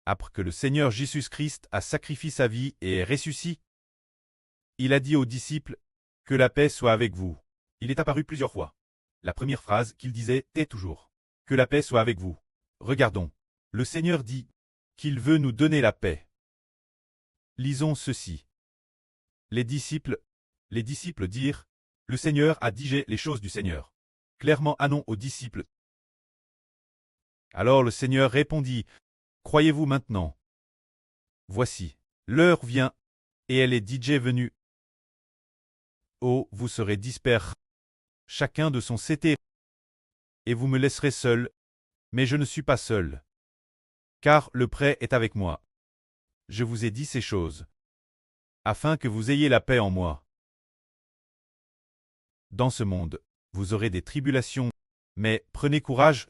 Après que le Seigneur Jésus-Christ a sacrifié sa vie et est ressuscité, il a dit aux disciples « Que la paix soit avec vous ». Il est apparu plusieurs fois. La première phrase qu'il disait était toujours « Que la paix soit avec vous ». Regardons. Le Seigneur dit qu'il veut nous donner la paix. Lisons ceci. Les disciples dirent « Le Seigneur a dit les choses du Seigneur ». Clairement ah non aux disciples. Alors le Seigneur répondit « Croyez-vous maintenant? Voici, l'heure vient, et elle est déjà venue. Oh, vous serez dispersés, chacun de son côté, et vous me laisserez seul, mais je ne suis pas seul. Car le prêt est avec moi. Je vous ai dit ces choses, afin que vous ayez la paix en moi. Dans ce monde, vous aurez des tribulations, mais prenez courage,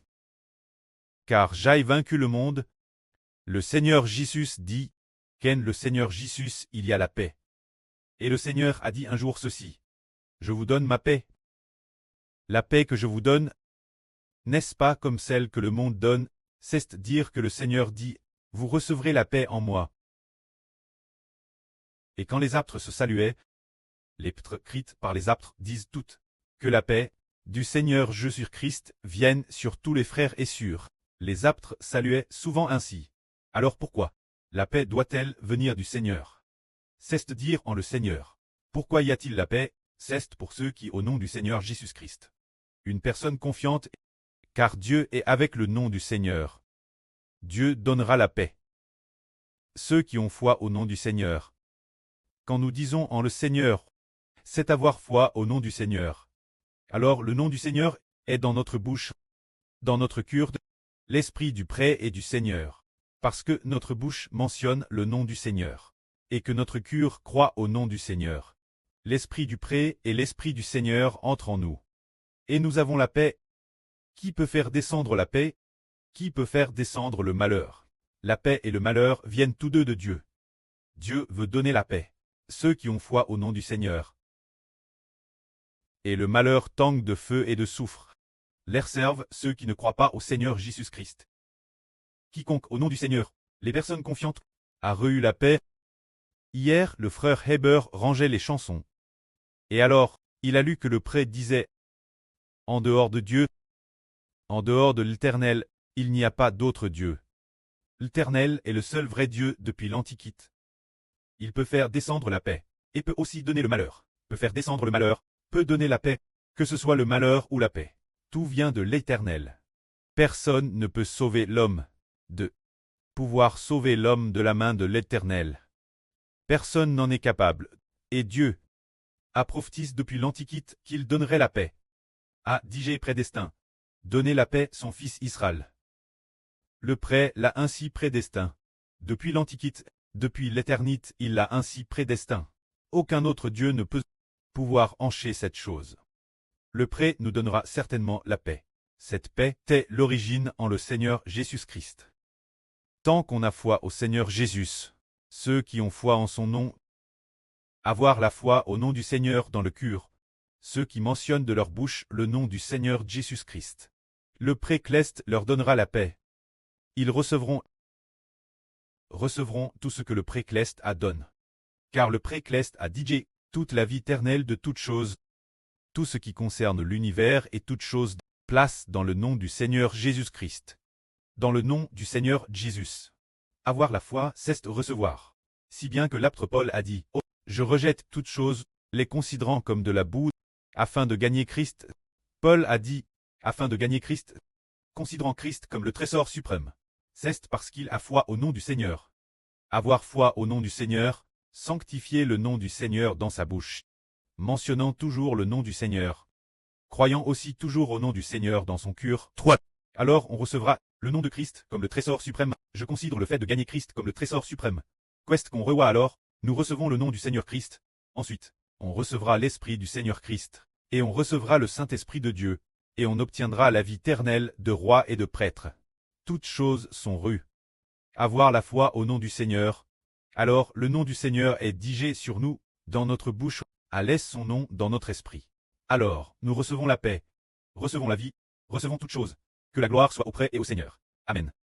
car j'ai vaincu le monde. Le Seigneur Jésus dit, qu'en le Seigneur Jésus il y a la paix. Et le Seigneur a dit un jour ceci, je vous donne ma paix. La paix que je vous donne, n'est-ce pas comme celle que le monde donne, c'est dire que le Seigneur dit, vous recevrez la paix en moi. Et quand les apôtres se saluaient, les ptres crites par les apôtres disent toutes, que la paix du Seigneur Jésus-Christ vienne sur tous les frères et sœurs. Les apôtres saluaient souvent ainsi. Alors pourquoi la paix doit-elle venir du Seigneur? C'est dire en le Seigneur. Pourquoi y a-t-il la paix? C'est pour ceux qui au nom du Seigneur Jésus-Christ. Une personne confiante, car Dieu est avec le nom du Seigneur. Dieu donnera la paix. Ceux qui ont foi au nom du Seigneur. Quand nous disons en le Seigneur, c'est avoir foi au nom du Seigneur. Alors le nom du Seigneur est dans notre bouche, dans notre cœur, l'esprit du prêt et du Seigneur. Parce que notre bouche mentionne le nom du Seigneur, et que notre cœur croit au nom du Seigneur. L'esprit du prêt et l'esprit du Seigneur entrent en nous. Et nous avons la paix. Qui peut faire descendre la paix? Qui peut faire descendre le malheur? La paix et le malheur viennent tous deux de Dieu. Dieu veut donner la paix. Ceux qui ont foi au nom du Seigneur. Et le malheur tangue de feu et de soufre. L'air servent ceux qui ne croient pas au Seigneur Jésus-Christ. Quiconque au nom du Seigneur, les personnes confiantes, a reçu la paix. Hier, le frère Heber rangeait les chansons. Et alors, il a lu que le prêtre disait « En dehors de Dieu, en dehors de l'Éternel, il n'y a pas d'autre Dieu. L'Éternel est le seul vrai Dieu depuis l'Antiquité. Il peut faire descendre la paix, et peut aussi donner le malheur. Peut faire descendre le malheur, peut donner la paix, que ce soit le malheur ou la paix. Tout vient de l'Éternel. Personne ne peut sauver l'homme. De pouvoir sauver l'homme de la main de l'Éternel. Personne n'en est capable, et Dieu a prophétisé depuis l'Antiquité qu'il donnerait la paix. A dit prédestin. Donner la paix son fils Israël. Le prêt l'a ainsi prédestin. Depuis l'Antiquité, depuis l'éternité, il l'a ainsi prédestin. Aucun autre Dieu ne peut pouvoir encher cette chose. Le prêt nous donnera certainement la paix. Cette paix est l'origine en le Seigneur Jésus-Christ. Tant qu'on a foi au Seigneur Jésus, ceux qui ont foi en son nom, avoir la foi au nom du Seigneur dans le cœur, ceux qui mentionnent de leur bouche le nom du Seigneur Jésus-Christ. Le précleste leur donnera la paix. Ils recevront tout ce que le précleste a donne. Car le précleste a dit toute la vie éternelle de toutes choses, tout ce qui concerne l'univers et toutes choses, place dans le nom du Seigneur Jésus-Christ. Dans le nom du Seigneur Jésus. Avoir la foi, c'est recevoir. Si bien que l'apôtre Paul a dit, oh, je rejette toutes choses, les considérant comme de la boue, afin de gagner Christ. Paul a dit, afin de gagner Christ, considérant Christ comme le trésor suprême. C'est parce qu'il a foi au nom du Seigneur. Avoir foi au nom du Seigneur, sanctifier le nom du Seigneur dans sa bouche. Mentionnant toujours le nom du Seigneur. Croyant aussi toujours au nom du Seigneur dans son cœur. 3. Alors on recevra le nom de Christ comme le trésor suprême. Je considère le fait de gagner Christ comme le trésor suprême. Qu'est-ce qu'on reçoit alors? Nous recevons le nom du Seigneur Christ. Ensuite, on recevra l'Esprit du Seigneur Christ. Et on recevra le Saint-Esprit de Dieu. Et on obtiendra la vie éternelle de roi et de prêtre. Toutes choses sont rues. Avoir la foi au nom du Seigneur. Alors le nom du Seigneur est digé sur nous, dans notre bouche, à l'aise son nom dans notre esprit. Alors, nous recevons la paix, recevons la vie, recevons toutes choses. Que la gloire soit auprès et au Seigneur. Amen.